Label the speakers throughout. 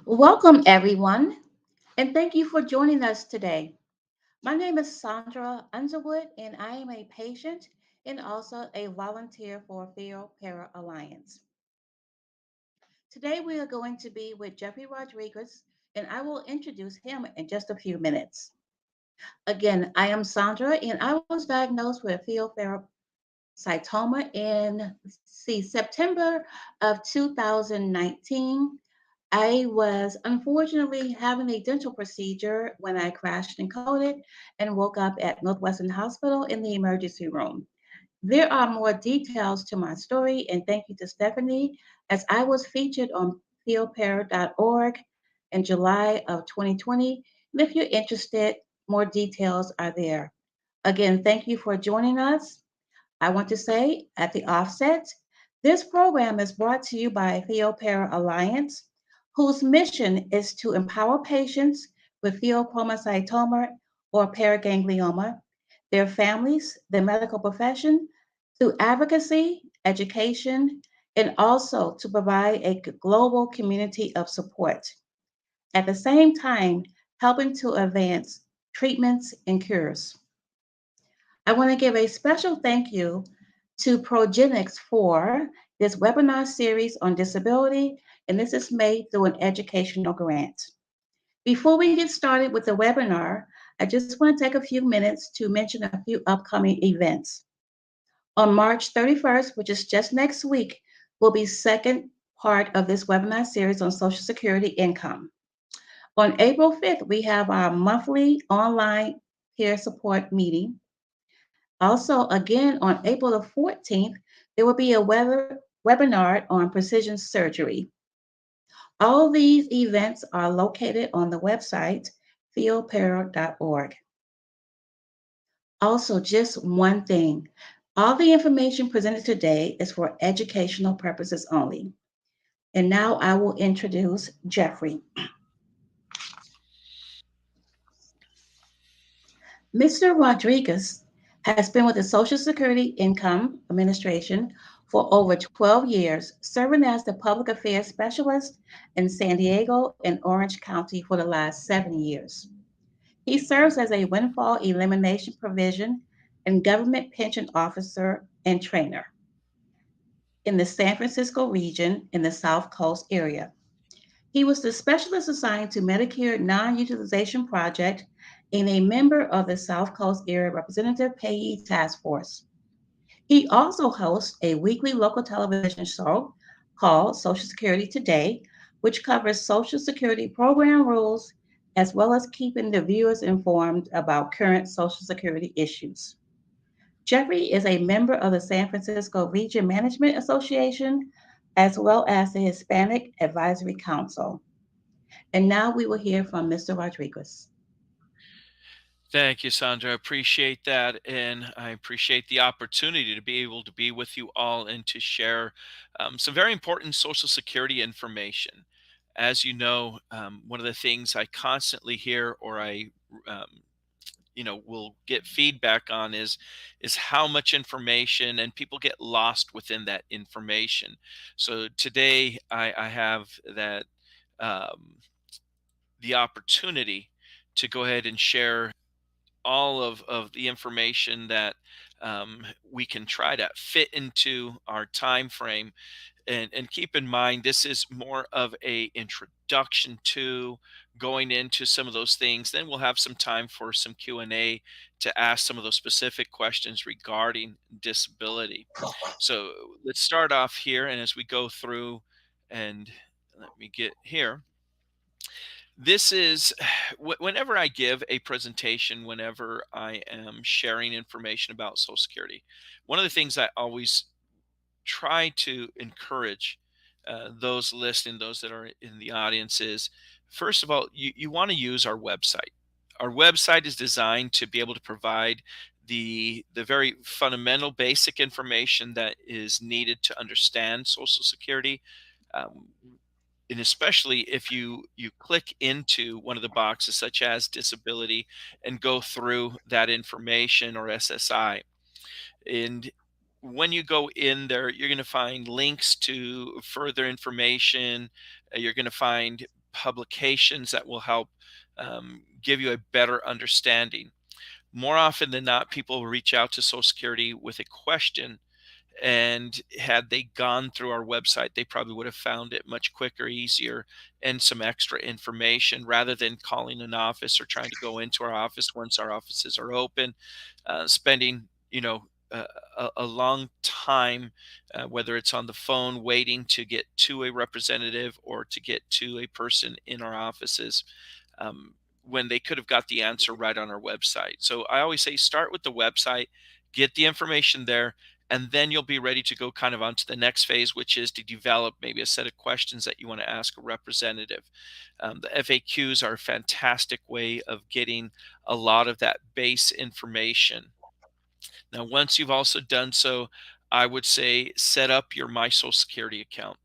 Speaker 1: Welcome, everyone, and thank you for joining us today. My name is Sandra Underwood, and I am a patient and also a volunteer for Pheo Para Alliance. Today, we are going to be with Jeffrey Rodriguez, and I will introduce him in just a few minutes. Again, I am Sandra, and I was diagnosed with pheocytoma in September of 2019. I was unfortunately having a dental procedure when I crashed and coded and woke up at Northwestern Hospital in the emergency room. There are more details to my story, and thank you to Stephanie, as I was featured on feelpair.org in July of 2020. And if you're interested, more details are there. Again, thank you for joining us. I want to say at the offset, this program is brought to you by Pheo Alliance, whose mission is to empower patients with pheochromocytoma or paraganglioma, their families, the medical profession, through advocacy, education, and also to provide a global community of support. At the same time, helping to advance treatments and cures. I want to give a special thank you to Progenics for this webinar series on disability, and this is made through an educational grant. Before we get started with the webinar, I just want to take a few minutes to mention a few upcoming events. On March 31st, which is just next week, will be second part of this webinar series on Social Security income. On April 5th, we have our monthly online peer support meeting. Also, again, on April the 14th, there will be a webinar on precision surgery. All these events are located on the website, theopero.org. Also, just one thing. All the information presented today is for educational purposes only. And now I will introduce Jeffrey. Mr. Rodriguez has been with the Social Security Income Administration for over 12 years, serving as the Public Affairs Specialist in San Diego and Orange County for the last 7 years. He serves as a windfall elimination provision and government pension officer and trainer in the San Francisco region in the South Coast area. He was the specialist assigned to Medicare Non-Utilization Project and a member of the South Coast Area Representative Payee Task Force. He also hosts a weekly local television show called Social Security Today, which covers Social Security program rules as well as keeping the viewers informed about current Social Security issues. Jeffrey is a member of the San Francisco Region Management Association as well as the Hispanic Advisory Council. And now we will hear from Mr. Rodriguez.
Speaker 2: Thank you, Sandra. I appreciate that. And I appreciate the opportunity to be able to be with you all and to share some very important Social Security information. As you know, one of the things I constantly hear or um, will get feedback on is how much information and people get lost within that information. So today I have that um, the opportunity to go ahead and share all of the information that we can try to fit into our time frame, and keep in mind this is more of a introduction to going into some of those things. Then we'll have some time for some Q&A to ask some of those specific questions regarding disability. So let's start off here, and as we go through, and let me get here. This is whenever I give a presentation, whenever I am sharing information about Social Security, one of the things I always try to encourage those listening, those that are in the audience, is first of all, you want to use our website. Our website is designed to be able to provide the very fundamental basic information that is needed to understand Social Security. Um, and especially if you click into one of the boxes such as disability and go through that information, or SSI, and when you go in there, you're going to find links to further information. You're going to find publications that will help give you a better understanding. More often than not, people will reach out to Social Security with a question, and had they gone through our website, they probably would have found it much quicker, easier, and some extra information rather than calling an office or trying to go into our office once our offices are open, spending, a long time, whether it's on the phone waiting to get to a representative or to get to a person in our offices, um, when they could have got the answer right on our website. So I always say start with the website, get the information there, and then you'll be ready to go kind of onto the next phase, which is to develop maybe a set of questions that you want to ask a representative. The FAQs are a fantastic way of getting a lot of that base information. Now, once you've also done so, I would say set up your My Social Security account.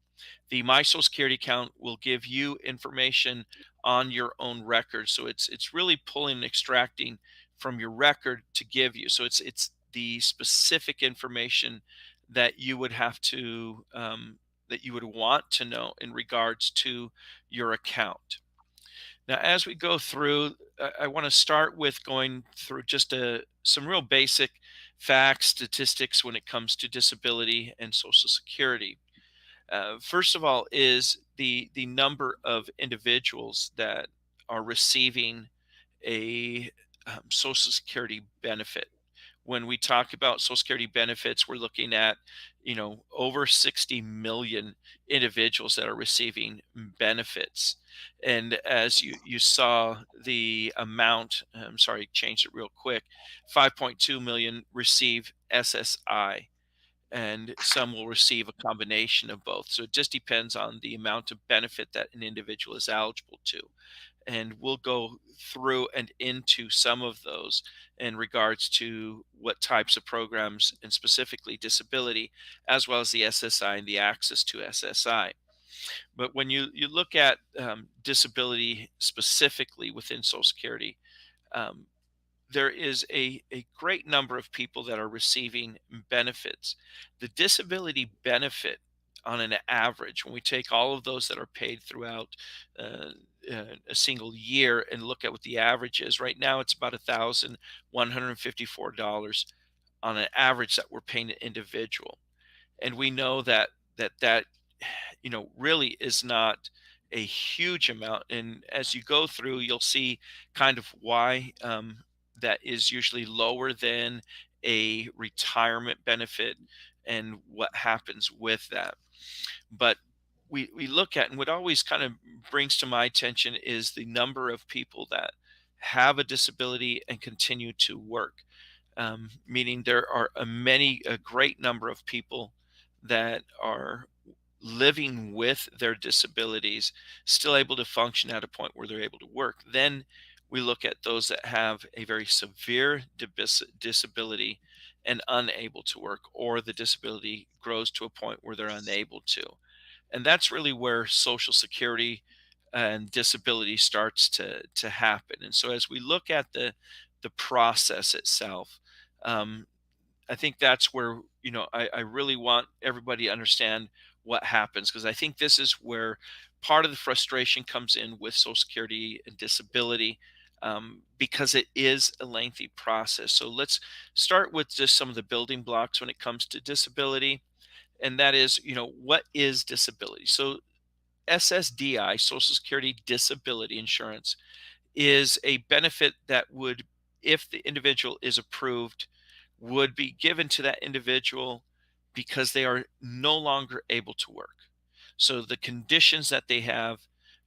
Speaker 2: The My Social Security account will give you information on your own record. So it's really pulling and extracting from your record to give you. So it's the specific information that you would have to that you would want to know in regards to your account. Now, as we go through, I want to start with going through just some real basic facts, statistics when it comes to disability and Social Security. First of all, is the number of individuals that are receiving a Social Security benefit. When we talk about Social Security benefits, we're looking at, over 60 million individuals that are receiving benefits. And as you saw the amount, I'm sorry, changed it real quick, 5.2 million receive SSI, and some will receive a combination of both. So it just depends on the amount of benefit that an individual is eligible to. And we'll go through and into some of those in regards to what types of programs and specifically disability, as well as the SSI and the access to SSI. But when you look at disability specifically within Social Security, um, there is a great number of people that are receiving benefits. The disability benefit on an average, when we take all of those that are paid throughout uh, a single year and look at what the average is, right now it's about $1,154 on an average that we're paying an individual. And we know that really is not a huge amount. And as you go through, you'll see kind of why that is usually lower than a retirement benefit and what happens with that. But we look at, and what always kind of brings to my attention is the number of people that have a disability and continue to work, meaning there are a great number of people that are living with their disabilities, still able to function at a point where they're able to work. Then we look at those that have a very severe disability and unable to work, or the disability grows to a point where they're unable to. And that's really where Social Security and disability starts to happen. And so as we look at the process itself, um, I think that's where, I really want everybody to understand what happens, because I think this is where part of the frustration comes in with Social Security and disability, because it is a lengthy process. So let's start with just some of the building blocks when it comes to disability. And that is, what is disability? So SSDI, Social Security Disability Insurance, is a benefit that would, if the individual is approved, would be given to that individual because they are no longer able to work. So the conditions that they have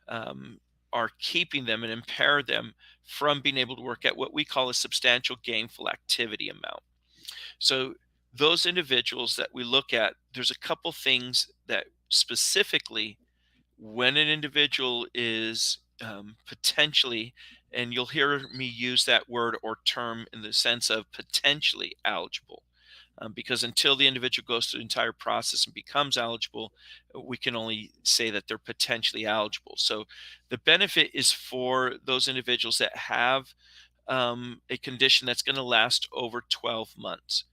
Speaker 2: um, are keeping them and impair them from being able to work at what we call a substantial gainful activity amount. So those individuals that we look at, there's a couple things that specifically, when an individual is potentially, and you'll hear me use that word or term in the sense of potentially eligible, because until the individual goes through the entire process and becomes eligible, we can only say that they're potentially eligible. So the benefit is for those individuals that have a condition that's going to last over 12 months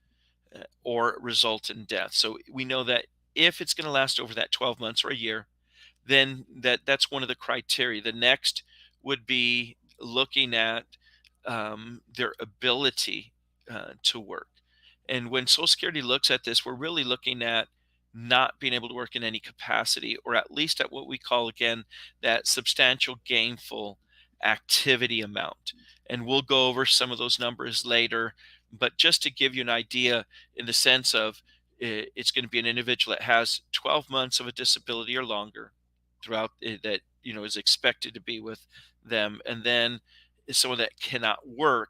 Speaker 2: or result in death. So we know that if it's going to last over that 12 months or a year, then that's one of the criteria. The next would be looking at their ability to work. And when Social Security looks at this, we're really looking at not being able to work in any capacity, or at least at what we call, again, that substantial gainful activity amount. And we'll go over some of those numbers later. But just to give you an idea, in the sense of it's going to be an individual that has 12 months of a disability or longer throughout that is expected to be with them, and then someone that cannot work,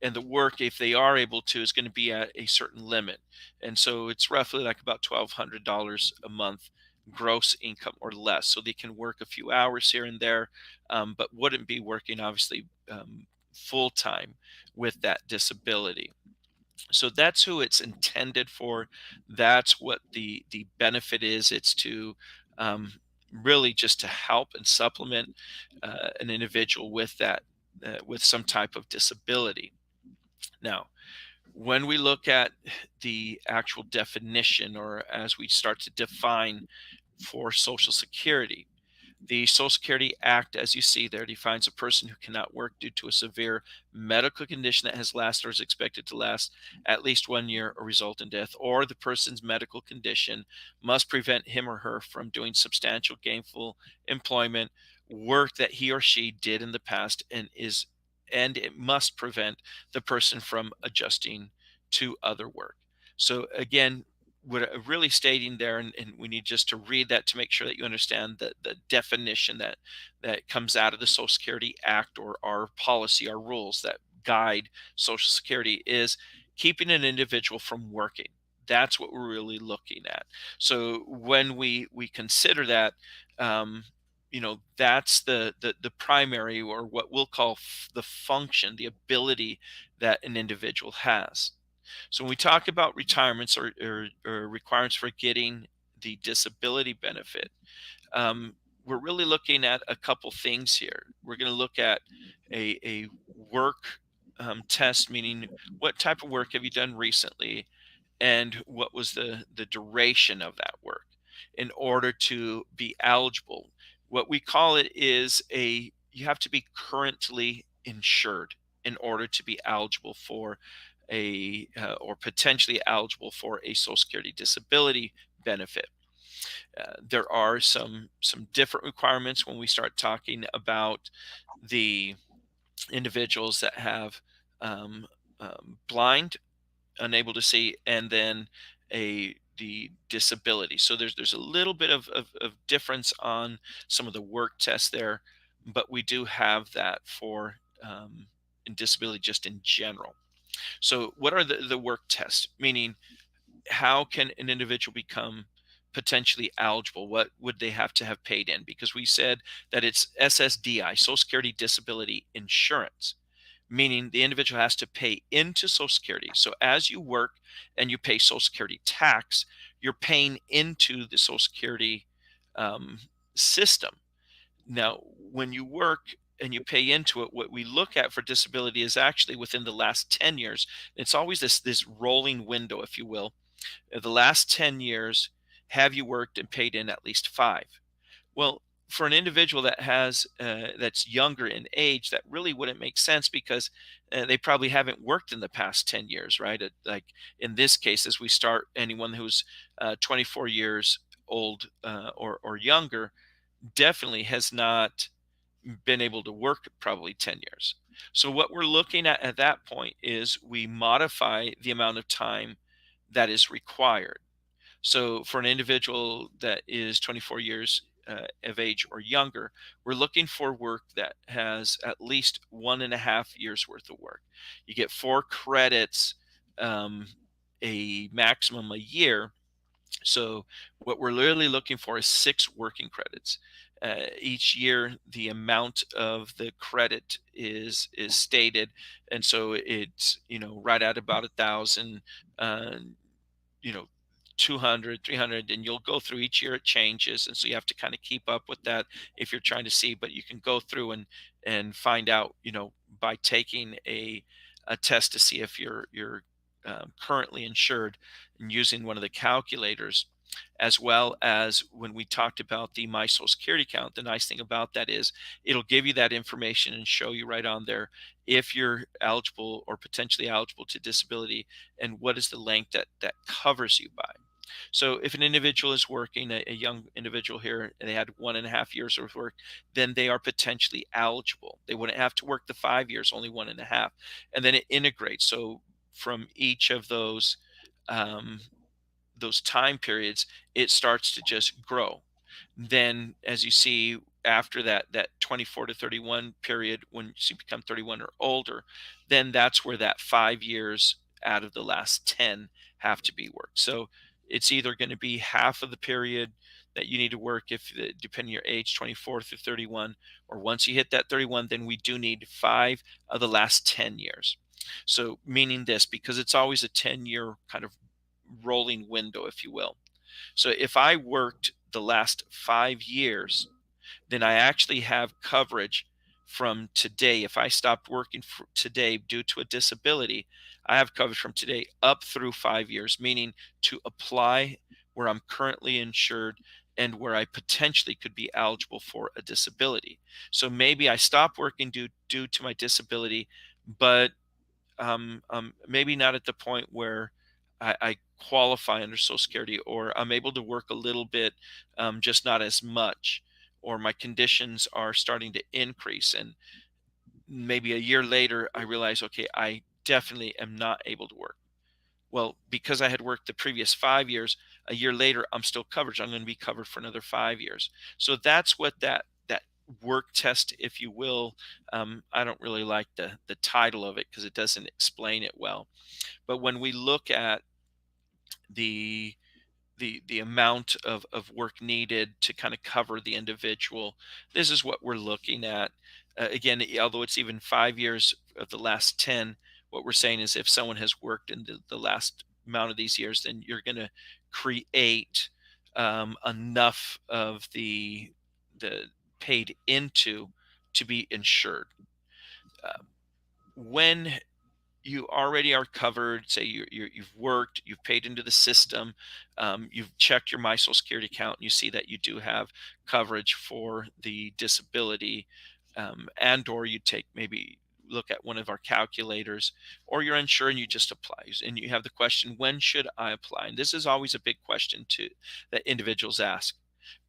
Speaker 2: and the work, if they are able to, is going to be at a certain limit. And so it's roughly like about $1,200 a month gross income or less. So they can work a few hours here and there, but wouldn't be working, obviously, full time with that disability. So that's who it's intended for. That's what the benefit is. It's to um, really just to help and supplement an individual with that, with some type of disability. Now, when we look at the actual definition, or as we start to define for Social Security, the Social Security Act, as you see there, defines a person who cannot work due to a severe medical condition that has lasted or is expected to last at least 1 year or result in death, or the person's medical condition must prevent him or her from doing substantial gainful employment, work that he or she did in the past, and it must prevent the person from adjusting to other work. So again, what really stating there, and we need just to read that to make sure that you understand the definition that comes out of the Social Security Act, or our policy, our rules that guide Social Security, is keeping an individual from working. That's what we're really looking at. So when we consider that, um, that's the primary, or what we'll call the function, the ability that an individual has. So when we talk about retirements, or requirements for getting the disability benefit, we're really looking at a couple things here. We're going to look at a work test, meaning what type of work have you done recently, and what was the duration of that work in order to be eligible. What we call it is you have to be currently insured in order to be eligible for or potentially eligible for a Social Security disability benefit. There are some different requirements when we start talking about the individuals that have um, blind, unable to see, and then the disability. So there's a little bit of difference on some of the work tests there, but we do have that for in disability just in general. So what are the work tests? Meaning, how can an individual become potentially eligible? What would they have to have paid in? Because we said that it's SSDI, Social Security Disability Insurance, meaning the individual has to pay into Social Security. So as you work and you pay Social Security tax, you're paying into the Social Security um, system. Now, when you work and you pay into it, what we look at for disability is actually within the last 10 years. It's always this rolling window, if you will. The last 10 years, have you worked and paid in at least five? Well, for an individual that's younger in age, that really wouldn't make sense, because they probably haven't worked in the past 10 years, right? Like in this case, as we start, anyone who's 24 years old or younger definitely has not been able to work probably 10 years. So what we're looking at that point is we modify the amount of time that is required. So for an individual that is 24 years of age or younger, we're looking for work that has at least 1.5 years worth of work. You get 4 credits, um, a maximum a year. So what we're literally looking for is 6 working credits. Each year, the amount of the credit is stated, and so it's right at about 1,000, uh, you know 200, 300, and you'll go through each year. It changes, and so you have to kind of keep up with that if you're trying to see. But you can go through and find out, by taking a test to see if you're currently insured, and using one of the calculators. as well as when we talked about the My Social Security account. The nice thing about that is it'll give you that information and show you right on there if you're eligible or potentially eligible to disability, and what is the length that covers you by. So if an individual is working, a young individual here, and they had 1.5 years of work, then they are potentially eligible. They wouldn't have to work the 5 years, only 1.5. And then it integrates. So from each of um, those time periods, it starts to just grow. Then, as you see, after that 24 to 31 period, when you become 31 or older, then that's where that 5 years out of the last 10 have to be worked. So it's either going to be half of the period that you need to work, if depending on your age, 24 through 31, or once you hit that 31, then we do need 5 of the last 10 years. So meaning this, because it's always a 10-year kind of rolling window, if you will. So if I worked the last 5 years, then I actually have coverage from today. If I stopped working for today due to a disability, I have coverage from today up through 5 years, meaning to apply where I'm currently insured and where I potentially could be eligible for a disability. So maybe I stop working due to my disability, but maybe not at the point where I qualify under Social Security, or I'm able to work a little bit, just not as much, or my conditions are starting to increase. And maybe a year later, I realize, okay, I definitely am not able to work. Well, because I had worked the previous 5 years, a year later, I'm still covered. I'm going to be covered for another 5 years. So that's what that work test, if you will. I don't really like the title of it because it doesn't explain it well. But when we look at the the amount of work needed to kind of cover the individual, this is what we're looking at. Again, although it's even 5 years of the last 10, what we're saying is if someone has worked in the last amount of these years, then you're going to create enough of the paid into to be insured. Uh, when you already are covered, say you've worked, you've paid into the system, you've checked your My Social Security account, and you see that you do have coverage for the disability, and or you take, maybe look at one of our calculators, or you're unsure and you just apply. And you have the question, when should I apply? And this is always a big question to that individuals ask,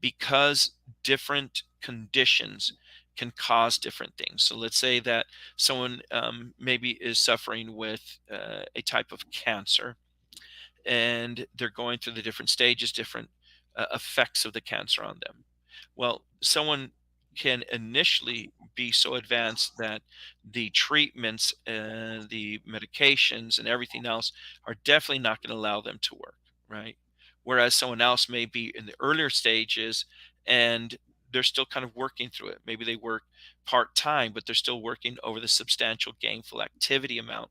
Speaker 2: because different conditions can cause different things. So let's say that someone maybe is suffering with a type of cancer, and they're going through the different stages, different effects of the cancer on them. Well, someone can initially be so advanced that the treatments, the medications, and everything else are definitely not going to allow them to work, right? Whereas someone else may be in the earlier stages and they're still kind of working through it. Maybe they work part time, but they're still working over the substantial gainful activity amount,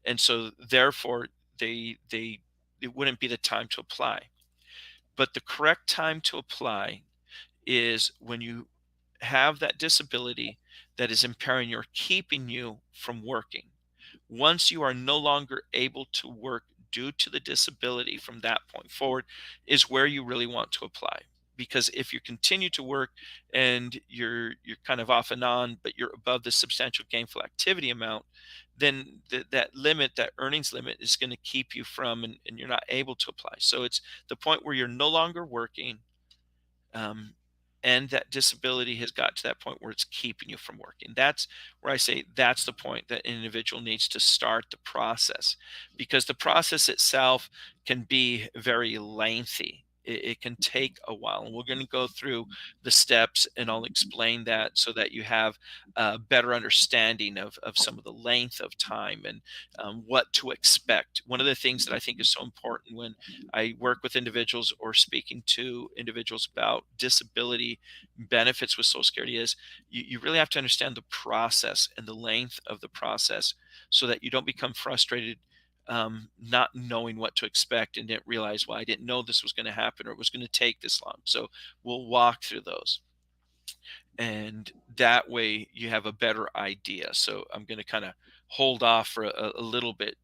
Speaker 2: and so therefore they it wouldn't be the time to apply. But the correct time to apply is when you have that disability that is impairing you or keeping you from working. Once you are no longer able to work due to the disability, from that point forward is where you really want to apply. Because if you continue to work and you're kind of off and on, but you're above the substantial gainful activity amount, then that limit, that earnings limit, is going to keep you from, and you're not able to apply. So it's the point where you're no longer working, um, and that disability has got to that point where it's keeping you from working. That's where I say that's the point that an individual needs to start the process, because the process itself can be very lengthy. It can take a while, and we're going to go through the steps, and I'll explain that so that you have a better understanding of some of the length of time, and what to expect. One of the things that I think is so important when I work with individuals or speaking to individuals about disability benefits with Social Security is you really have to understand the process and the length of the process, so that you don't become frustrated, not knowing what to expect, and didn't realize, well, I didn't know this was going to happen, or it was going to take this long. So we'll walk through those, and that way you have a better idea. So I'm going to kind of hold off for a little bit,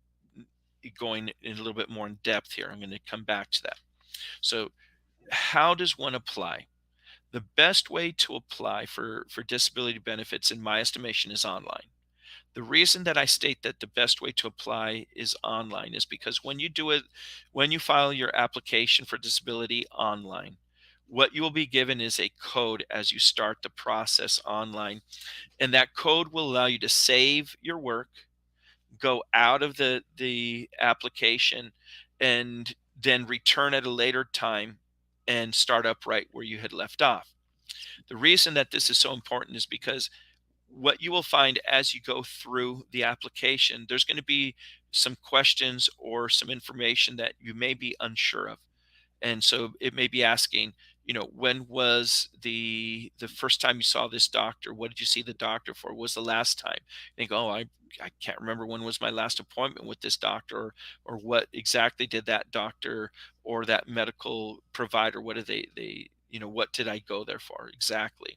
Speaker 2: going in a little bit more in depth here. I'm going to come back to that. So How does one apply? The best way to apply for disability benefits, in my estimation, is online. The reason that I state that the best way to apply is online is because when you file your application for disability online, what you will be given is a code as you start the process online. And that code will allow you to save your work, go out of the application, and then return at a later time and start up right where you had left off. The reason that this is so important is because what you will find as you go through the application, there's going to be some questions or some information that you may be unsure of. And so it may be asking, when was the first time you saw this doctor? What did you see the doctor for? What was the last time? You think, oh, I can't remember when was my last appointment with this doctor, or what exactly did that doctor or that medical provider, what did they what did I go there for exactly?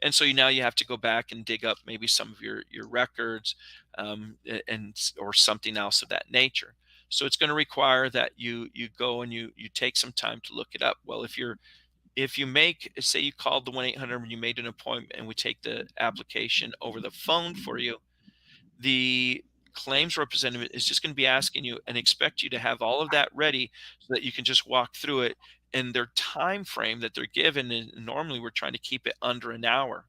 Speaker 2: And so now you have to go back and dig up maybe some of your records, or something else of that nature. So it's going to require that you go and you take some time to look it up. Well, if you make, say you called the 1-800 and you made an appointment, and we take the application over the phone for you, the claims representative is just going to be asking you and expect you to have all of that ready so that you can just walk through it. And their time frame that they're given, and normally we're trying to keep it under an hour.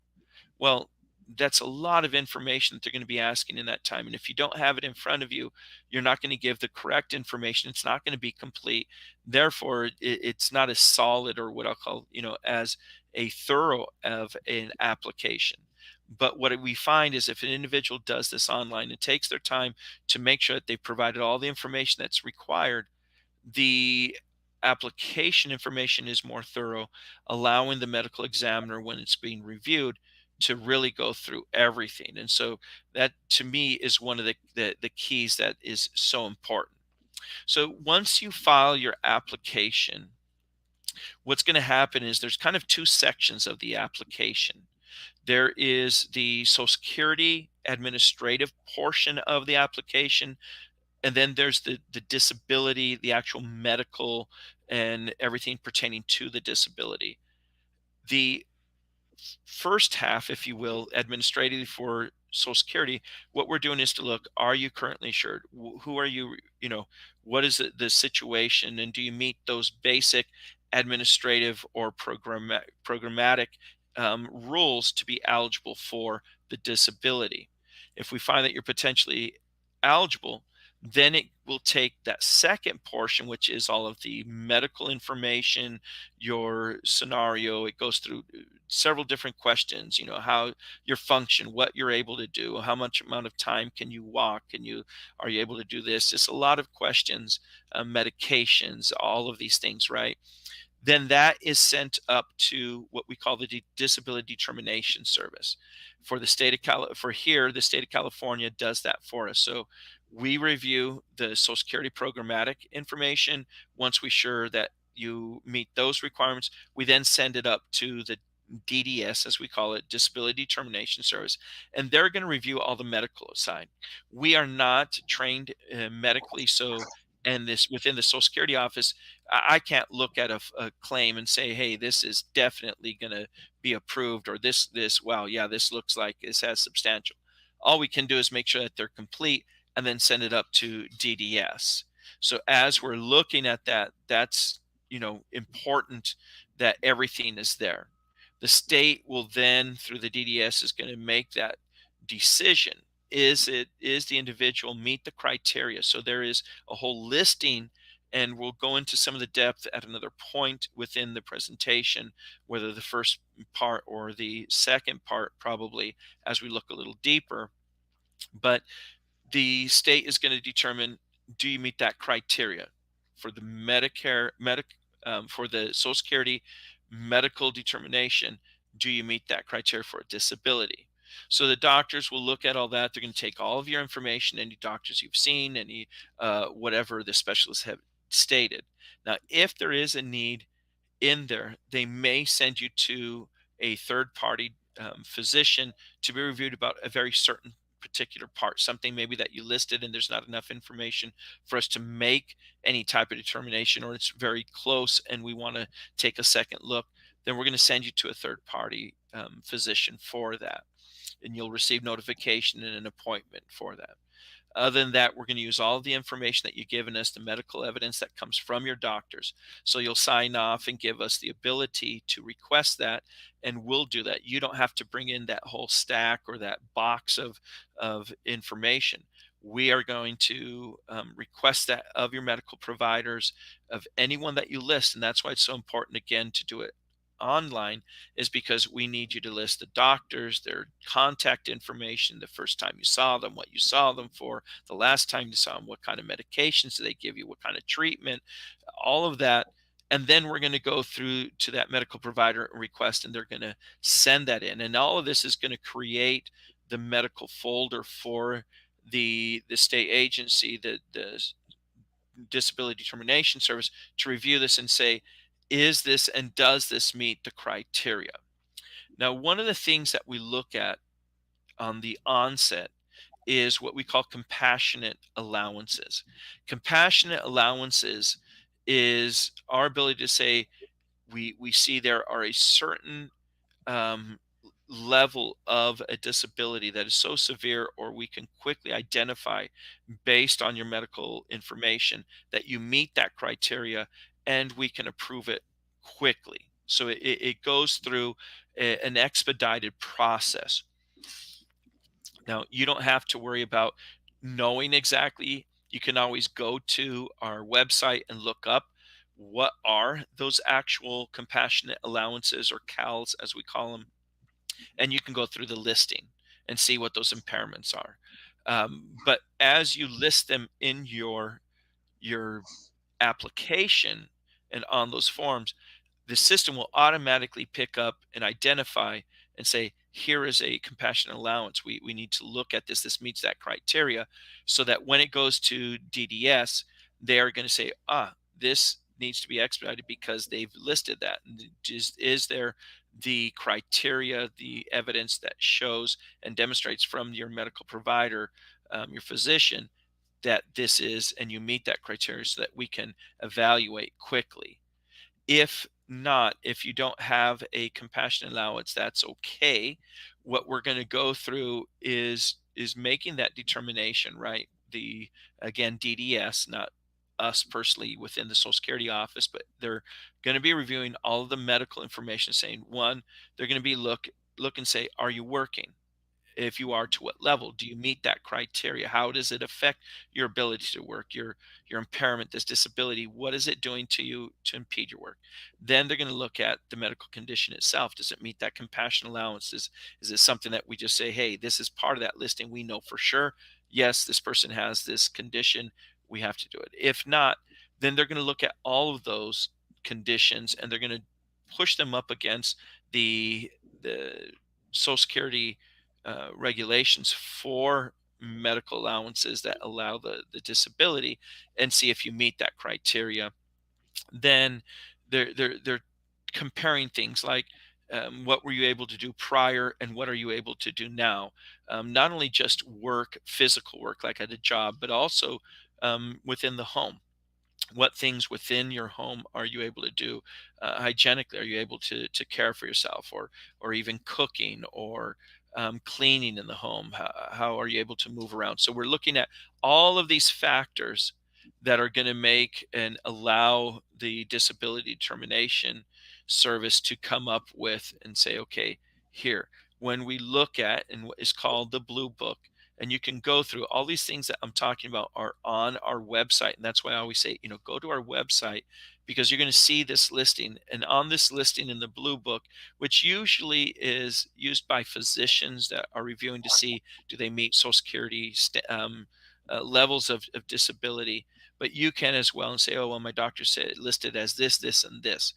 Speaker 2: Well, that's a lot of information that they're going to be asking in that time. And if you don't have it in front of you, you're not going to give the correct information. It's not going to be complete. Therefore, it's not as solid, or what I'll call, as a thorough of an application. But what we find is, if an individual does this online and takes their time to make sure that they've provided all the information that's required, the application information is more thorough, allowing the medical examiner, when it's being reviewed, to really go through everything. And so that, to me, is one of the keys that is so important. So once you file your application, what's going to happen is there's kind of two sections of the application. There is the Social Security administrative portion of the application, and then there's the disability, the actual medical, and everything pertaining to the disability. The first half, if you will, administratively for Social Security, what we're doing is to look: are you currently insured? Who are you? What is the situation, and do you meet those basic administrative or programmatic rules to be eligible for the disability? If we find that you're potentially eligible, then it will take that second portion, which is all of the medical information, your scenario. It goes through several different questions, how your function, what you're able to do, how much amount of time can you walk, are you able to do this? It's a lot of questions, medications, all of these things, right? Then that is sent up to what we call the disability determination service for the state of for here. The state of California does that for us. So we review the Social Security programmatic information. Once we sure that you meet those requirements, we then send it up to the DDS, as we call it, disability determination service, and they're going to review all the medical side. We are not trained medically, so, and this within the Social Security office, I can't look at a claim and say, hey, this is definitely going to be approved, or wow, yeah, this looks like this has substantial. All we can do is make sure that they're complete and then send it up to DDS. So as we're looking at that, that's, important that everything is there. The state will then, through the DDS, is going to make that decision. Is the individual meet the criteria? So there is a whole listing, and we'll go into some of the depth at another point within the presentation, whether the first part or the second part, probably, as we look a little deeper. But the state is going to determine, do you meet that criteria for the for the Social Security medical determination? Do you meet that criteria for a disability? So the doctors will look at all that. They're going to take all of your information, any doctors you've seen, any whatever the specialists have stated. Now, if there is a need in there, they may send you to a third party physician to be reviewed about a very certain particular part, something maybe that you listed and there's not enough information for us to make any type of determination, or it's very close and we want to take a second look, then we're going to send you to a third party physician for that. And you'll receive notification and an appointment for that. Other than that, we're going to use all of the information that you've given us, the medical evidence that comes from your doctors. So you'll sign off and give us the ability to request that, and we'll do that. You don't have to bring in that whole stack or that box of information. We are going to request that of your medical providers, of anyone that you list. And that's why it's so important, again, to do it online, is because we need you to list the doctors, their contact information, the first time you saw them, what you saw them for, the last time you saw them, what kind of medications do they give you, what kind of treatment, all of that. And then we're going to go through to that medical provider and request, and they're going to send that in. And all of this is going to create the medical folder for the state agency, the disability determination service, to review this and say, is this and does this meet the criteria? Now, one of the things that we look at on the onset is what we call compassionate allowances. Compassionate allowances is our ability to say, we see there are a certain um, level of a disability that is so severe, or we can quickly identify based on your medical information that you meet that criteria, and we can approve it quickly. So it goes through an expedited process. Now, you don't have to worry about knowing exactly. You can always go to our website and look up what are those actual compassionate allowances, or CALs as we call them, and you can go through the listing and see what those impairments are. But as you list them in your application and on those forms, the system will automatically pick up and identify and say, here is a compassionate allowance. We need to look at this. This meets that criteria, so that when it goes to DDS, they are going to say, this needs to be expedited because they've listed that. And just, is there the criteria, the evidence that shows and demonstrates from your medical provider, your physician, that this is, and you meet that criteria, so that we can evaluate quickly. If not, if you don't have a compassionate allowance, that's okay. What we're going to go through is making that determination, right? The, again, DDS, not us personally within the Social Security office, but they're going to be reviewing all of the medical information, saying, one, they're going to be look and say, are you working? If you are, to what level? Do you meet that criteria? How does it affect your ability to work, your impairment, this disability? What is it doing to you to impede your work? Then they're going to look at the medical condition itself. Does it meet that compassion allowance? Is it something that we just say, hey, this is part of that listing, we know for sure, yes, this person has this condition, we have to do it. If not, then they're going to look at all of those conditions, and they're going to push them up against the Social Security regulations for medical allowances that allow the disability, and see if you meet that criteria. Then they're comparing things like, what were you able to do prior and what are you able to do now? Not only just work, physical work like at a job, but also within the home. What things within your home are you able to do hygienically? Are you able to care for yourself, or even cooking, or cleaning in the home? How are you able to move around? So we're looking at all of these factors that are going to make and allow the disability determination service to come up with and say, okay, here, when we look at, and what is called the blue book, and you can go through all these things that I'm talking about are on our website. And that's why I always say, go to our website, because you're going to see this listing. And on this listing in the blue book, which usually is used by physicians that are reviewing to see, do they meet Social Security levels of disability. But you can as well and say, oh, well, my doctor said listed as this, this, and this.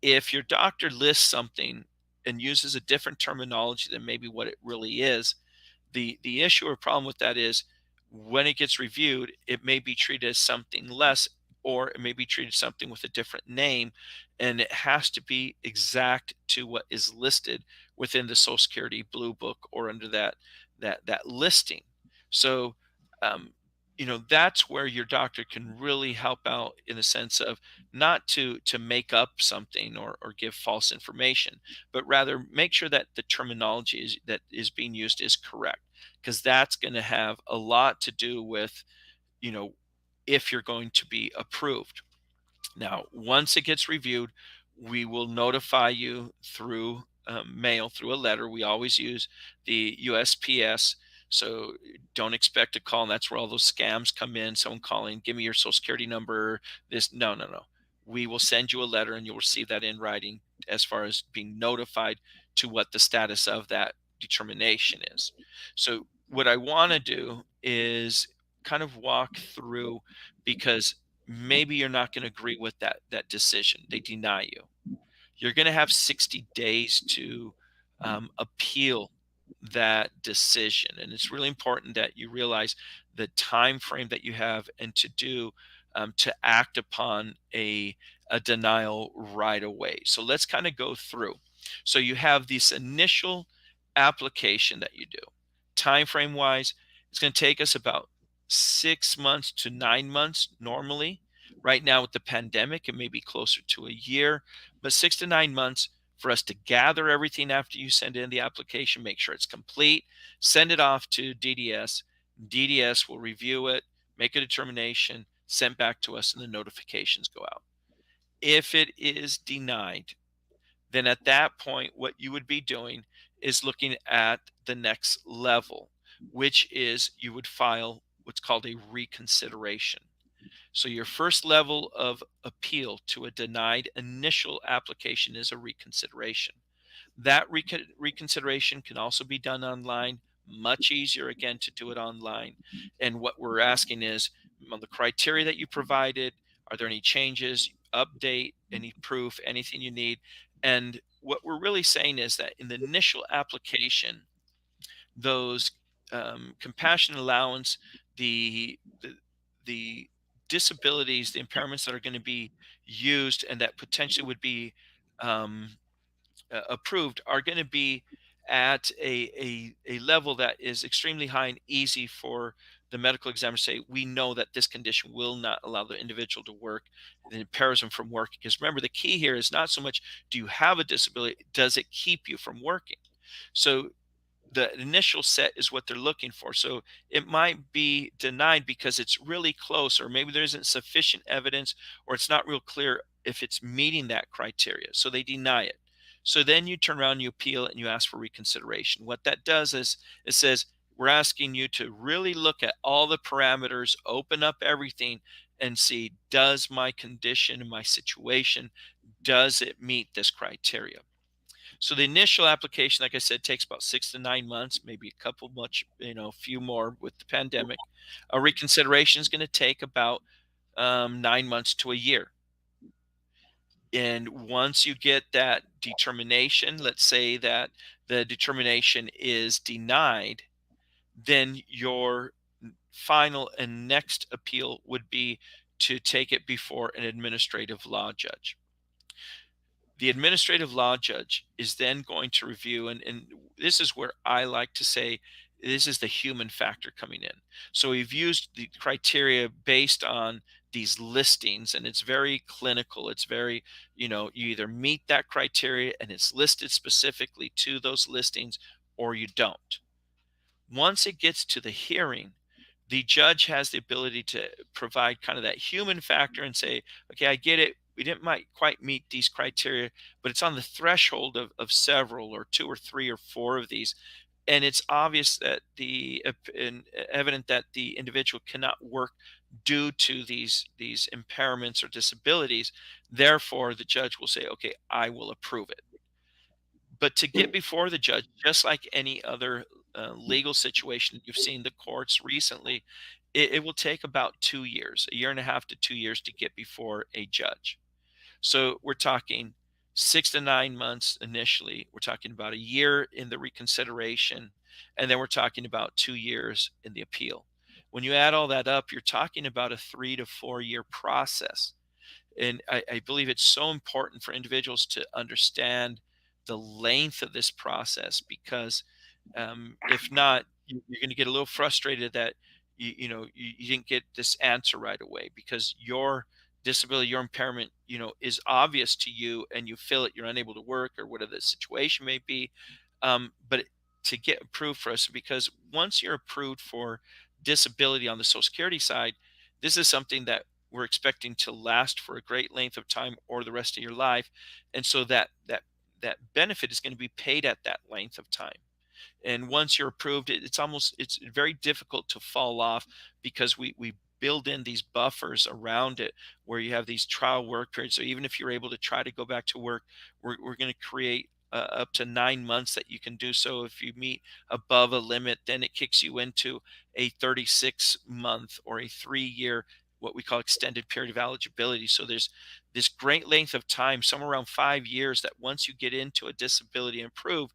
Speaker 2: If your doctor lists something and uses a different terminology than maybe what it really is, the issue or problem with that is, when it gets reviewed, it may be treated as something less, or it may be treated something with a different name, and it has to be exact to what is listed within the Social Security Blue Book, or under that listing. So, um, that's where your doctor can really help out in the sense of not to make up something or give false information, but rather make sure that the terminology that is being used is correct, because that's going to have a lot to do with you know if you're going to be approved. Now, once it gets reviewed, we will notify you through mail, through a letter. We always use the USPS. So don't expect a call. And that's where all those scams come in. Someone calling, give me your social security number. This, no, no, no. We will send you a letter and you'll receive that in writing as far as being notified to what the status of that determination is. So, what I want to do is kind of walk through, because maybe you're not going to agree with that decision. They deny you. You're going to have 60 days to appeal that decision, and it's really important that you realize the time frame that you have and to act upon a denial right away. So let's kind of go through. So you have this initial application that you do. Time frame wise, it's going to take us about 6 months to 9 months normally. Right now with the pandemic, it may be closer to a year, but 6 to 9 months for us to gather everything after you send in the application, make sure it's complete, send it off to DDS. DDS will review it, make a determination, sent back to us, and the notifications go out. If it is denied, then at that point, what you would be doing is looking at the next level, which is you would file what's called a reconsideration. So your first level of appeal to a denied initial application is a reconsideration. That reconsideration can also be done online, much easier again to do it online. And what we're asking is, on the criteria that you provided, are there any changes, update, any proof, anything you need? And what we're really saying is that in the initial application, those compassion allowance, the disabilities, the impairments that are going to be used and that potentially would be um, approved are going to be at a level that is extremely high and easy for the medical examiner to say, we know that this condition will not allow the individual to work, it impairs them from working. Because remember, the key here is not so much do you have a disability, does it keep you from working? So the initial set is what they're looking for. So it might be denied because it's really close, or maybe there isn't sufficient evidence, or it's not real clear if it's meeting that criteria. So they deny it. So then you turn around, you appeal, and you ask for reconsideration. What that does is it says, we're asking you to really look at all the parameters, open up everything, and see, does my condition and my situation, does it meet this criteria? So the initial application, like I said, takes about 6 to 9 months, maybe a couple much, a few more with the pandemic. A reconsideration is going to take about 9 months to a year. And once you get that determination, let's say that the determination is denied, then your final and next appeal would be to take it before an administrative law judge. The administrative law judge is then going to review, and this is where I like to say this is the human factor coming in. So we've used the criteria based on these listings, and it's very clinical. It's very, you either meet that criteria and it's listed specifically to those listings, or you don't. Once it gets to the hearing, the judge has the ability to provide kind of that human factor and say, okay, I get it. We didn't might quite meet these criteria, but it's on the threshold of several or two or three or four of these. And it's obvious that and evident that the individual cannot work due to these impairments or disabilities. Therefore, the judge will say, okay, I will approve it. But to get before the judge, just like any other legal situation you've seen the courts recently, it will take about 2 years, a year and a half to 2 years to get before a judge. So we're talking 6 to 9 months initially. We're talking about a year in the reconsideration, and then we're talking about 2 years in the appeal. When you add all that up, you're talking about a 3 to 4 year process. And I believe it's so important for individuals to understand the length of this process, because if not, you're going to get a little frustrated that you didn't get this answer right away because your disability, your impairment, is obvious to you, and you feel it. You're unable to work, or whatever the situation may be. But to get approved for us, because once you're approved for disability on the Social Security side, this is something that we're expecting to last for a great length of time or the rest of your life, and so that benefit is going to be paid at that length of time. And once you're approved, it's very difficult to fall off, because we build in these buffers around it, where you have these trial work periods. So even if you're able to try to go back to work, we're going to create up to 9 months that you can do so. If you meet above a limit, then it kicks you into a 36-month or a 3-year, what we call extended period of eligibility. So there's this great length of time, somewhere around 5 years, that once you get into a disability and approved,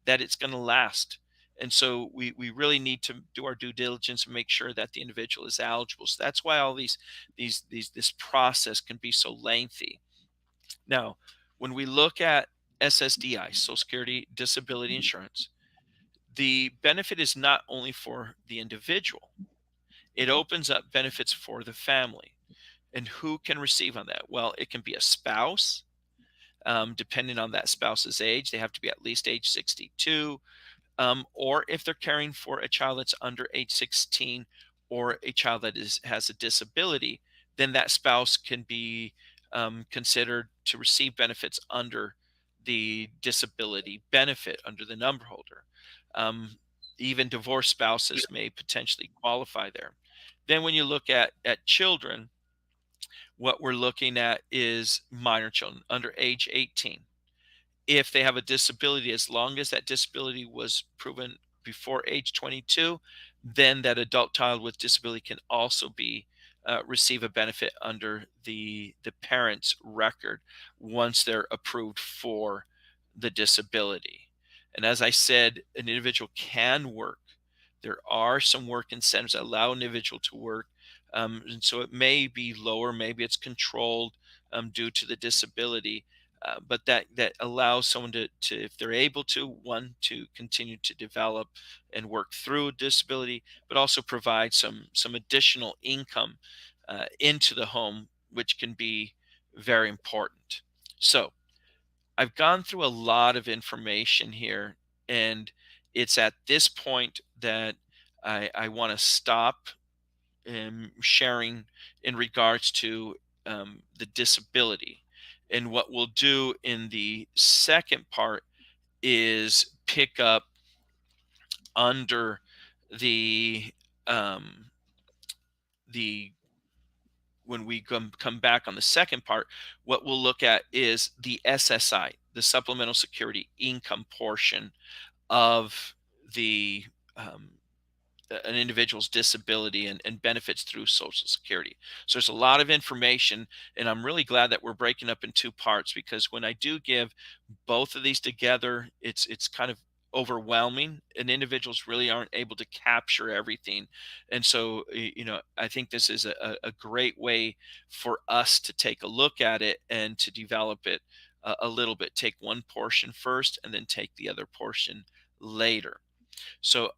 Speaker 2: that it's going to last. And so we really need to do our due diligence and make sure that the individual is eligible. So that's why all this process can be so lengthy. Now, when we look at SSDI, Social Security Disability Insurance, the benefit is not only for the individual, it opens up benefits for the family. And who can receive on that? Well, it can be a spouse, depending on that spouse's age. They have to be at least age 62. Or if they're caring for a child that's under age 16, or a child that has a disability, then that spouse can be considered to receive benefits under the disability benefit under the number holder. Um, Even divorced spouses may potentially qualify there. Then when you look at children, what we're looking at is minor children under age 18. If they have a disability, as long as that disability was proven before age 22, then that adult child with disability can also be receive a benefit under the parent's record once they're approved for the disability. And as I said, an individual can work. There are some work incentives that allow an individual to work. And so it may be lower, maybe it's controlled due to the disability, but that allows someone to, if they're able to, one, to continue to develop and work through a disability, but also provide some additional income into the home, which can be very important. So I've gone through a lot of information here, and it's at this point that I want to stop sharing in regards to the disability. And what we'll do in the second part is pick up under the um, the when we come back on the second part. What we'll look at is the SSI, the supplemental security income portion of the um, an individual's disability and benefits through Social Security. So there's a lot of information, and I'm really glad that we're breaking up in two parts, because when I do give both of these together, it's kind of overwhelming, and individuals really aren't able to capture everything. And so I think this is a great way for us to take a look at it and to develop it a little bit. Take one portion first and then take the other portion later. So,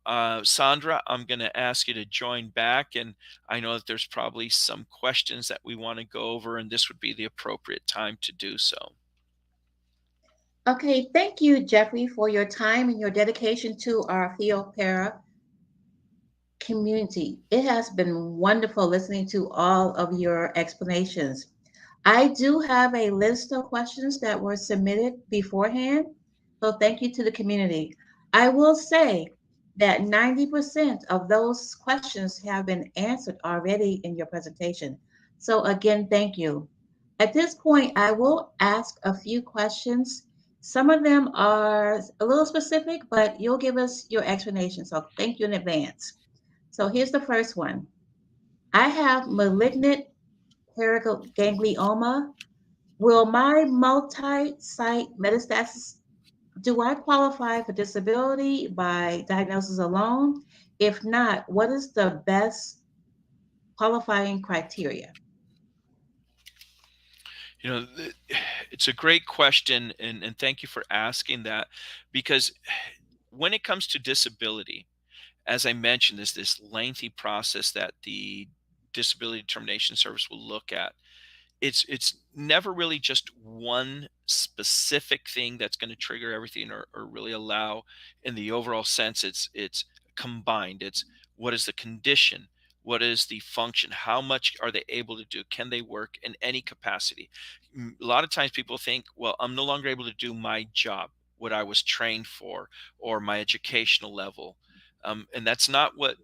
Speaker 2: Sandra, I'm going to ask you to join back. And I know that there's probably some questions that we want to go over, and this would be the appropriate time to do so.
Speaker 1: Okay, thank you, Jeffrey, for your time and your dedication to our Pheo community. It has been wonderful listening to all of your explanations. I do have a list of questions that were submitted beforehand, so thank you to the community. I will say that 90% of those questions have been answered already in your presentation. So again, thank you. At this point, I will ask a few questions. Some of them are a little specific, but you'll give us your explanation. So thank you in advance. So here's the first one. I have malignant paraganglioma. Will my multi-site metastasis, do I qualify for disability by diagnosis alone? If not, what is the best qualifying criteria?
Speaker 2: You know, it's a great question, and thank you for asking that, because when it comes to disability, as I mentioned, this lengthy process that the disability determination service will look at. It's never really just one specific thing that's going to trigger everything, or really allow in the overall sense. It's combined. It's what is the condition, what is the function, how much are they able to do, can they work in any capacity. A lot of times people think, well, I'm no longer able to do my job, what I was trained for, or my educational level. And that's not what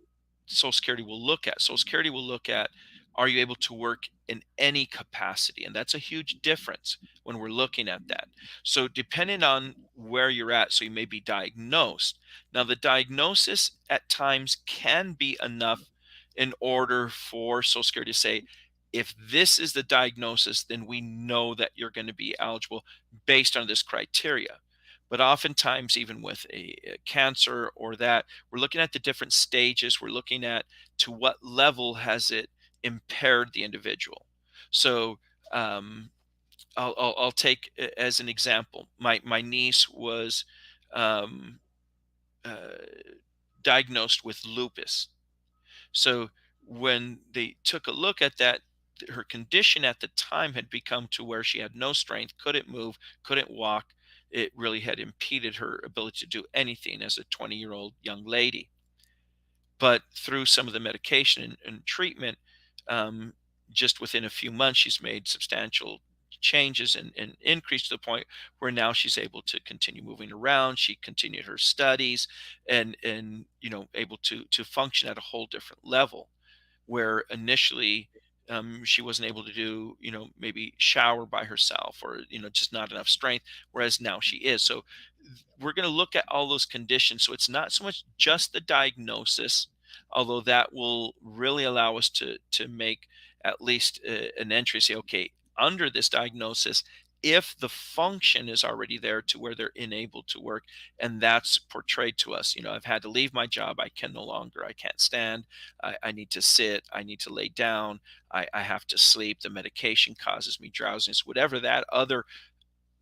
Speaker 2: Social Security will look at. Social Security will look at, are you able to work in any capacity? And that's a huge difference when we're looking at that. So, depending on where you're at, so you may be diagnosed. Now, the diagnosis at times can be enough in order for Social Security to say, if this is the diagnosis, then we know that you're going to be eligible based on this criteria. But oftentimes, even with a cancer or that, we're looking at the different stages. We're looking at to what level has it impaired the individual. So I'll take as an example. My niece was um, uh, diagnosed with lupus. So when they took a look at that, her condition at the time had become to where she had no strength, couldn't move, couldn't walk. It really had impeded her ability to do anything as a 20-year-old young lady. But through some of the medication and treatment, um, just within a few months, she's made substantial changes and increase to the point where now she's able to continue moving around. She continued her studies and able to function at a whole different level, where initially she wasn't able to do, maybe shower by herself, or just not enough strength, whereas now she is. So we're going to look at all those conditions. So it's not so much just the diagnosis, although that will really allow us to make at least an entry, say, okay, under this diagnosis, if the function is already there to where they're unable to work, and that's portrayed to us, I've had to leave my job, I can no longer, I can't stand, I need to sit, I need to lay down, I have to sleep, the medication causes me drowsiness, whatever that other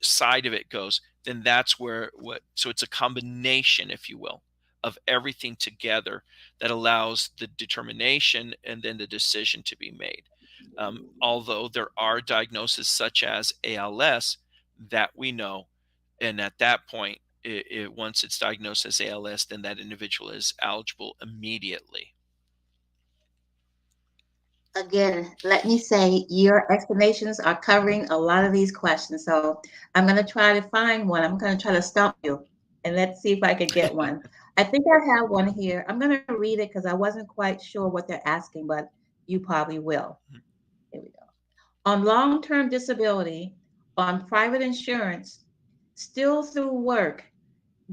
Speaker 2: side of it goes, then that's where what so it's a combination, if you will, of everything together that allows the determination and then the decision to be made. Although there are diagnoses such as ALS that we know, and at that point, once it's diagnosed as ALS, then that individual is eligible immediately.
Speaker 1: Again, let me say your explanations are covering a lot of these questions. So I'm going to try to find one. I'm going to try to stump you and let's see if I could get one. I think I have one here. I'm going to read it because I wasn't quite sure what they're asking, but you probably will. Here we go. On long term disability, on private insurance, still through work,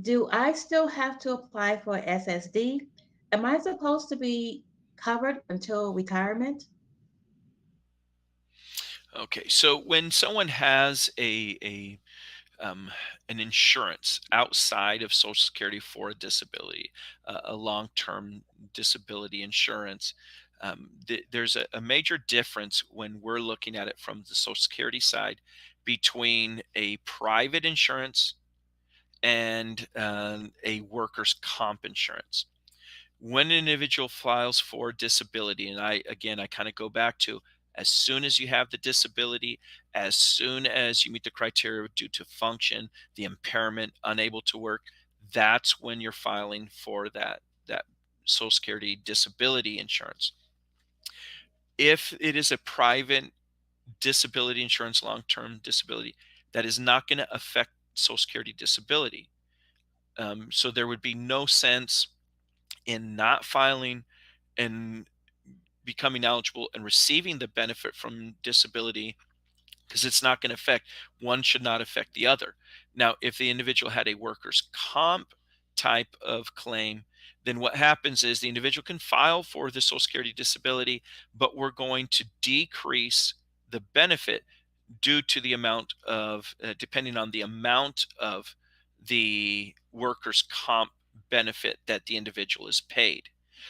Speaker 1: do I still have to apply for SSD? Am I supposed to be covered until retirement?
Speaker 2: Okay, so when someone has an insurance outside of Social Security for a disability, a long-term disability insurance, there's a major difference when we're looking at it from the Social Security side between a private insurance and a workers' comp insurance. When an individual files for disability, and I kind of go back to, as soon as you have the disability, as soon as you meet the criteria due to function, the impairment, unable to work, that's when you're filing for that Social Security disability insurance. If it is a private disability insurance, long-term disability, that is not going to affect Social Security disability. So there would be no sense in not filing and becoming eligible and receiving the benefit from disability, because it's not going to affect, one should not affect the other. Now, if the individual had a workers' comp type of claim, then what happens is the individual can file for the Social Security disability, but we're going to decrease the benefit due to the amount of, depending on the amount of the workers' comp benefit that the individual is paid.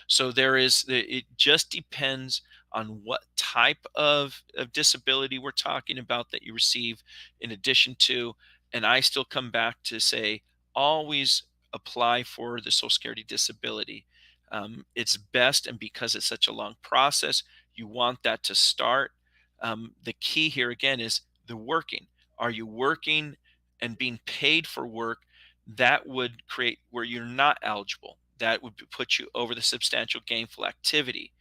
Speaker 2: So it just depends on what type of disability we're talking about that you receive in addition to. And I still come back to say, always apply for the Social Security disability. It's best, and because it's such a long process, you want that to start. The key here again is the working. Are you working and being paid for work? That would create where you're not eligible. That would put you over the substantial gainful activity.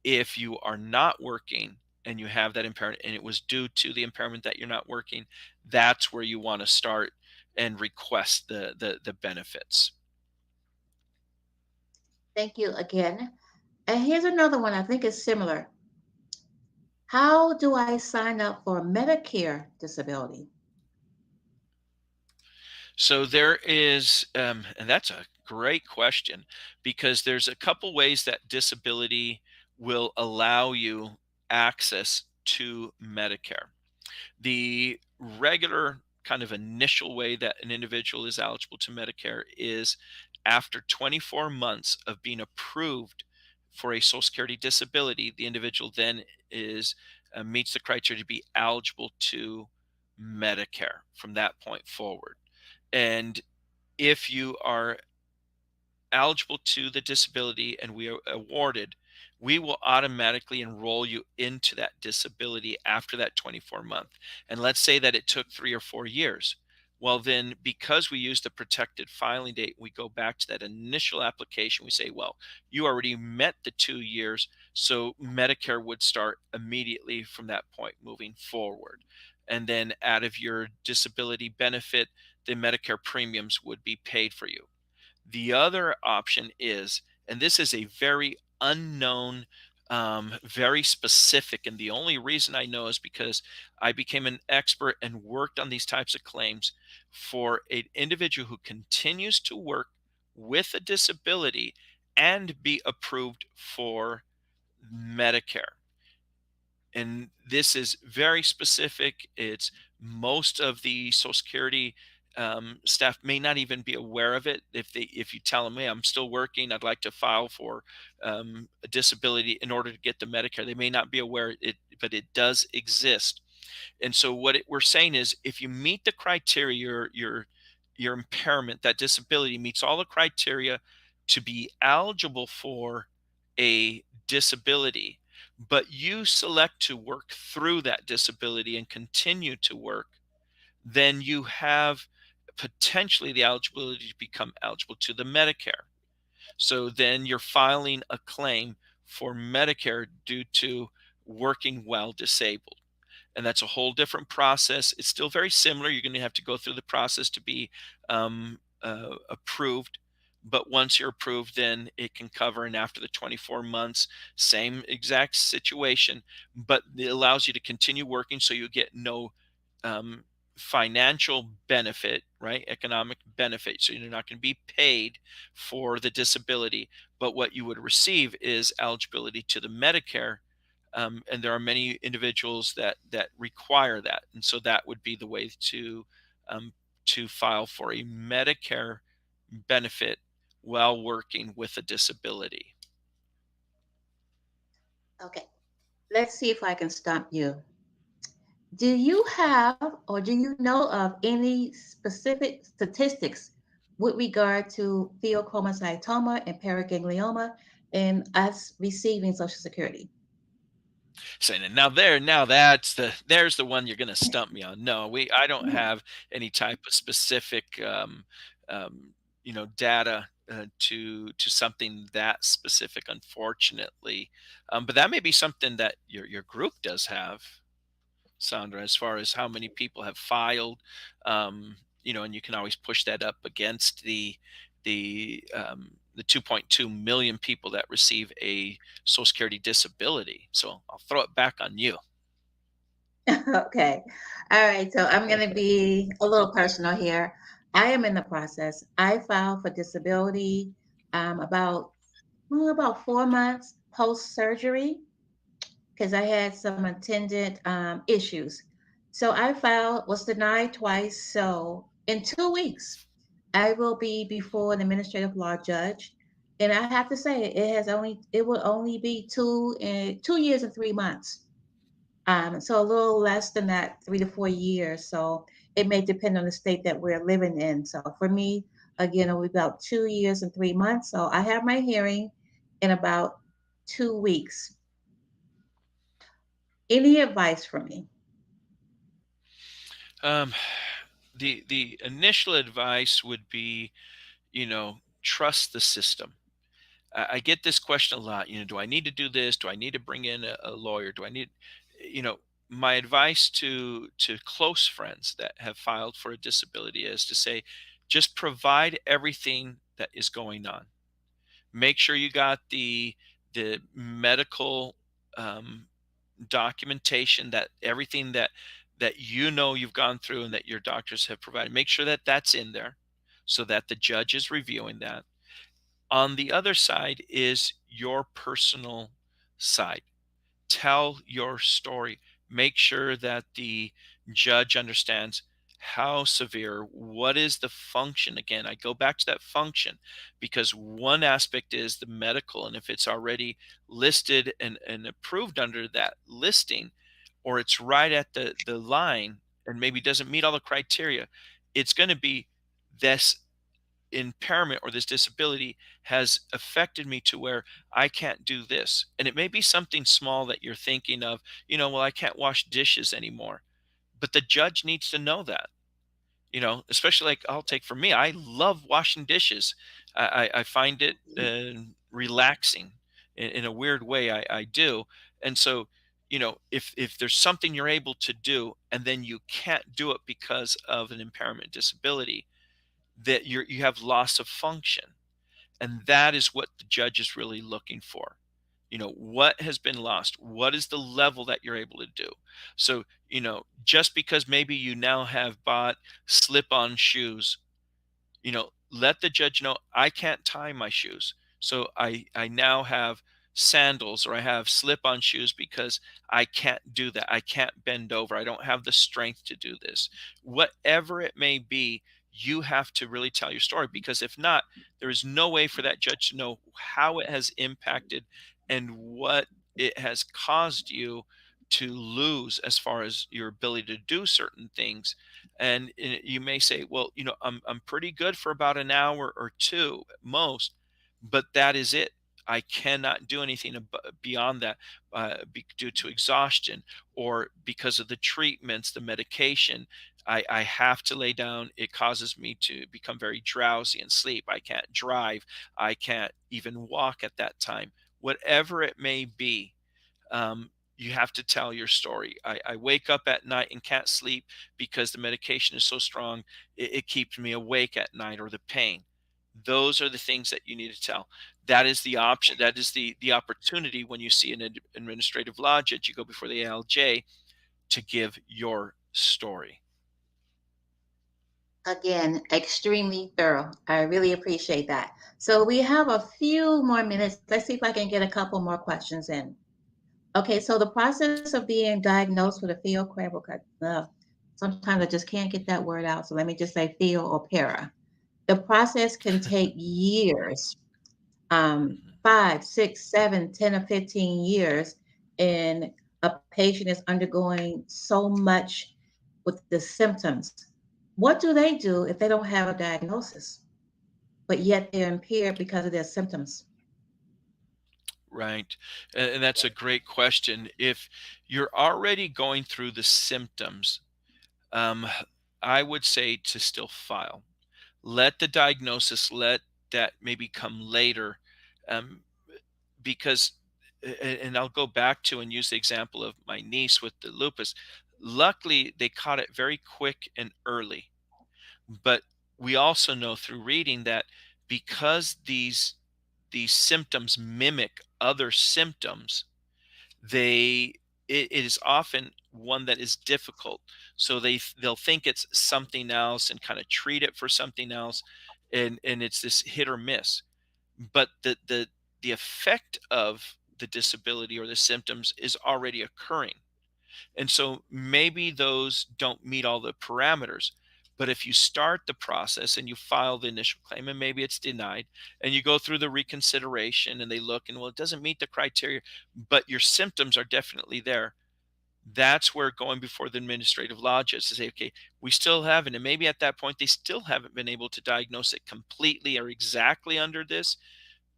Speaker 2: If you are not working and you have that impairment and it was due to the impairment that you're not working, that's where you want to start and request the benefits.
Speaker 1: Thank you again. And here's another one I think is similar. How do I sign up for Medicare disability?
Speaker 2: So there is, and that's a great question, because there's a couple ways that disability will allow you access to Medicare. The regular kind of initial way that an individual is eligible to Medicare is after 24 months of being approved for a Social Security disability, the individual then is meets the criteria to be eligible to Medicare from that point forward. And if you are eligible to the disability and we are awarded, we will automatically enroll you into that disability after that 24-month. And let's say that it took 3 or 4 years. Well, then, because we use the protected filing date, we go back to that initial application. We say, well, you already met the 2 years, so Medicare would start immediately from that point moving forward. And then, out of your disability benefit, the Medicare premiums would be paid for you. The other option is, and this is a very unknown, very specific, and the only reason I know is because I became an expert and worked on these types of claims for an individual who continues to work with a disability and be approved for Medicare. And this is very specific. It's most of the Social Security staff may not even be aware of it. If you tell them, "Hey, I'm still working. I'd like to file for a disability in order to get the Medicare," they may not be aware it, but it does exist. And so we're saying is, if you meet the criteria, your impairment, that disability meets all the criteria to be eligible for a disability, but you select to work through that disability and continue to work, then you have potentially the eligibility to become eligible to the Medicare. So then you're filing a claim for Medicare due to working while disabled, and that's a whole different process. It's still very similar. You're going to have to go through the process to be approved. But once you're approved, then it can cover. And after the 24 months, same exact situation, but it allows you to continue working so you get no um, financial benefit, right? Economic benefit. So you're not going to be paid for the disability, but what you would receive is eligibility to the Medicare, and there are many individuals that require that, and so that would be the way um, to file for a Medicare benefit while working with a disability.
Speaker 1: Okay, let's see if I can stump you. Do you have or do you know of any specific statistics with regard to pheochromocytoma and paraganglioma and us receiving Social Security?
Speaker 2: Saying, and now there's the one you're going to stump me on. No, I don't have any type of specific um, data to something that specific, unfortunately. But that may be something that your group does have, Sandra, as far as how many people have filed, and you can always push that up against the 2.2 million people that receive a Social Security disability. So I'll throw it back on you.
Speaker 1: Okay. All right. So I'm going to be a little personal here. I am in the process. I filed for disability about 4 months post surgery because I had some attendant issues. So I filed, was denied twice. So in 2 weeks, I will be before an administrative law judge. And I have to say, it will only be 2 years and 3 months. So a little less than that, 3 to 4 years. So it may depend on the state that we're living in. So for me, again, it will be about 2 years and 3 months. So I have my hearing in about 2 weeks. Any advice for me?
Speaker 2: Um, the initial advice would be, trust the system. I get this question a lot. Do I need to do this? Do I need to bring in a lawyer? Do I need, you know, my advice to close friends that have filed for a disability is to say, just provide everything that is going on. Make sure you got the medical um, documentation, that everything that you've gone through and that your doctors have provided. Make sure that that's in there, so that the judge is reviewing that. On the other side is your personal side. Tell your story. Make sure that the judge understands how severe, what is the function. Again, I go back to that function, because one aspect is the medical, and if it's already listed and approved under that listing, or it's right at the line and maybe doesn't meet all the criteria, it's going to be this impairment or this disability has affected me to where I can't do this. And it may be something small that you're thinking of, well, I can't wash dishes anymore. But the judge needs to know that, especially, like, I'll take for me, I love washing dishes. I find it relaxing in a weird way. I do. And so, if there's something you're able to do and then you can't do it because of an impairment disability, that you have loss of function, and that is what the judge is really looking for. What has been lost, what is the level that you're able to do. So, just because maybe you now have bought slip on shoes, let the judge know, I can't tie my shoes, so I now have sandals, or I have slip on shoes because I can't do that. I can't bend over, I don't have the strength to do this. Whatever it may be, you have to really tell your story, because if not, there is no way for that judge to know how it has impacted and what it has caused you to lose as far as your ability to do certain things. And you may say, well, I'm pretty good for about an hour or two at most, but that is it. I cannot do anything beyond that, due to exhaustion, or because of the treatments, the medication. I have to lay down. It causes me to become very drowsy and sleep. I can't drive. I can't even walk at that time. Whatever it may be, you have to tell your story. I wake up at night and can't sleep because the medication is so strong, it keeps me awake at night, or the pain. Those are the things that you need to tell. That is the option. That is the opportunity when you see an administrative law judge, you go before the ALJ to give your story.
Speaker 1: Again, extremely thorough. I really appreciate that. So we have a few more minutes. Let's see if I can get a couple more questions in. Okay, so the process of being diagnosed with a sometimes I just can't get that word out. So let me just say pheo or para. The process can take years,
Speaker 2: Mhm.
Speaker 1: 5, 6, 7, 10, or 15 years, and a patient is undergoing so much with the symptoms. What do they do if they don't have a diagnosis, but yet they're impaired because of their symptoms?
Speaker 2: Right. And that's a great question. If you're already going through the symptoms, um, I would say to still file. Let the diagnosis, let that maybe come later, um, because, and I'll go back to and use the example of my niece with the lupus. Luckily, they caught it very quick and early. But we also know through reading that, because these symptoms mimic other symptoms, they it is often one that is difficult. So they'll think it's something else and kind of treat it for something else, and it's this hit or miss. But the effect of the disability or the symptoms is already occurring, and so maybe those don't meet all the parameters. But if you start the process and you file the initial claim and maybe it's denied, and you go through the reconsideration and they look and, well, it doesn't meet the criteria, but your symptoms are definitely there. That's where going before the administrative law judge to say, okay, we still haven't. And maybe at that point, they still haven't been able to diagnose it completely or exactly under this,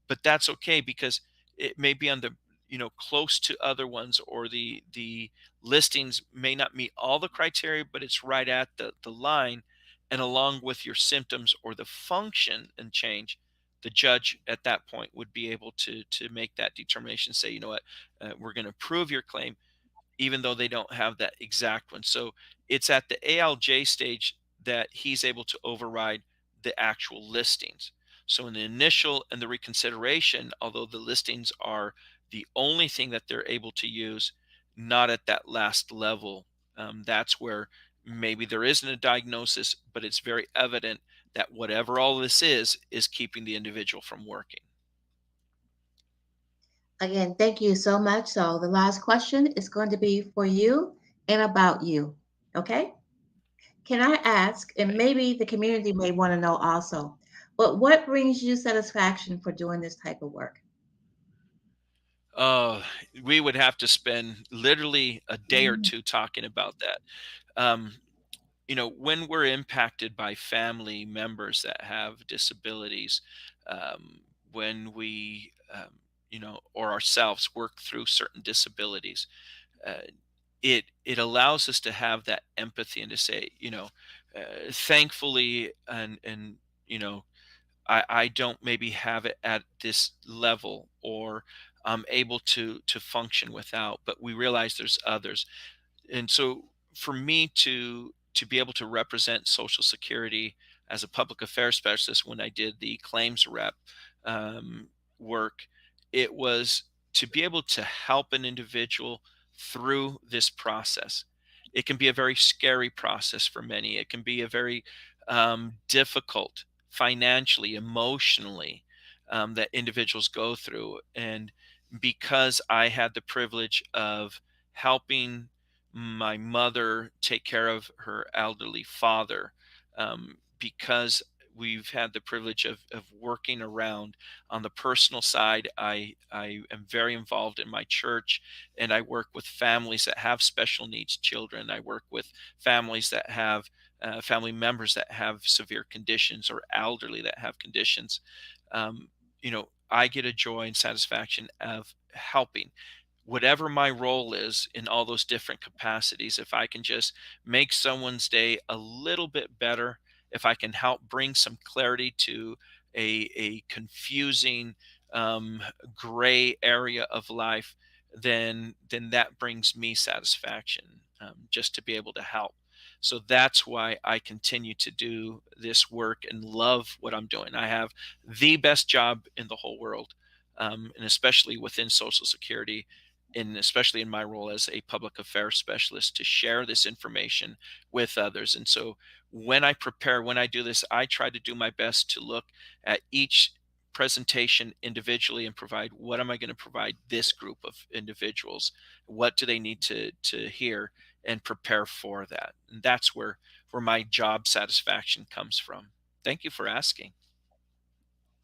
Speaker 2: but that's okay because it may be on the, close to other ones, or the listings may not meet all the criteria, but it's right at the line. And along with your symptoms or the function and change, the judge at that point would be able to make that determination, say, you know what, we're going to approve your claim even though they don't have that exact one. So it's at the ALJ stage that he's able to override the actual listings. So in the initial and the reconsideration, although the listings are the only thing that they're able to use, not at that last level. That's where maybe there isn't a diagnosis, but it's very evident that whatever all this is keeping the individual from working.
Speaker 1: Again, thank you so much. So the last question is going to be for you and about you. Okay? Can I ask, and
Speaker 2: Okay.
Speaker 1: maybe the community may want to know also, but what brings you satisfaction for doing this type of work?
Speaker 2: Uh, we would have to spend literally a day or
Speaker 1: Mm.
Speaker 2: two talking about that. Um, when we're impacted by family members that have disabilities, when we, or ourselves work through certain disabilities, uh, it allows us to have that empathy and to say, thankfully, and you know, I don't maybe have it at this level, or I'm able to function without, but we realize there's others. And so for me to be able to represent Social Security as a public affairs specialist when I did the claims rep um, work, it was to be able to help an individual through this process. It can be a very scary process for many. It can be a very difficult financially, emotionally, that individuals go through. And because I had the privilege of helping my mother take care of her elderly father, because we've had the privilege of working around on the personal side. I am very involved in my church, and I work with families that have special needs children. I work with families that have family members that have severe conditions, or elderly that have conditions. um, I get a joy and satisfaction of helping, whatever my role is in all those different capacities. If I can just make someone's day a little bit better, if I can help bring some clarity to a confusing, um, gray area of life, then that brings me satisfaction, just to be able to help. So that's why I continue to do this work and love what I'm doing. I have the best job in the whole world, and especially within Social Security, and especially in my role as a public affairs specialist, to share this information with others. And so when I do this, I try to do my best to look at each presentation individually and provide, what am I going to provide this group of individuals? What do they need to hear, and prepare for that? And that's where my job satisfaction comes from. Thank you for asking.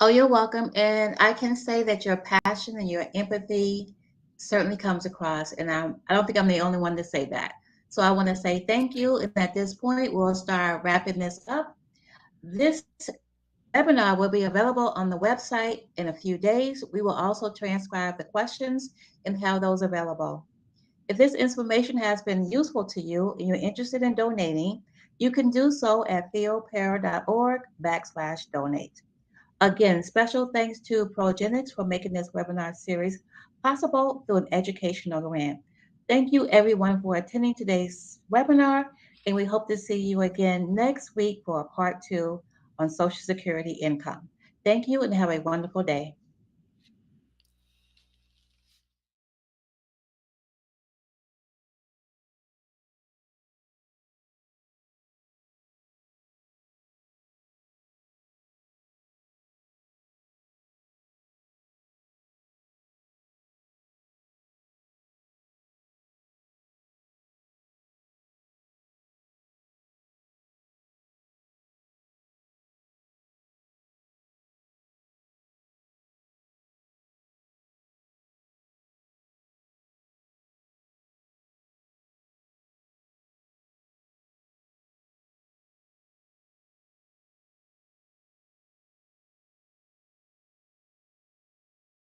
Speaker 1: Oh, you're welcome. And I can say that your passion and your empathy certainly comes across. And I don't think I'm the only one to say that. So I want to say thank you. And at this point, we'll start wrapping this up. This webinar will be available on the website in a few days. We will also transcribe the questions and have those available. If this information has been useful to you and you're interested in donating, you can do so at theopera.org/donate. Again, special thanks to Progenics for making this webinar series possible through an educational grant. Thank you everyone for attending today's webinar, and we hope to see you again next week for a part two on Social Security income. Thank you and have a wonderful day.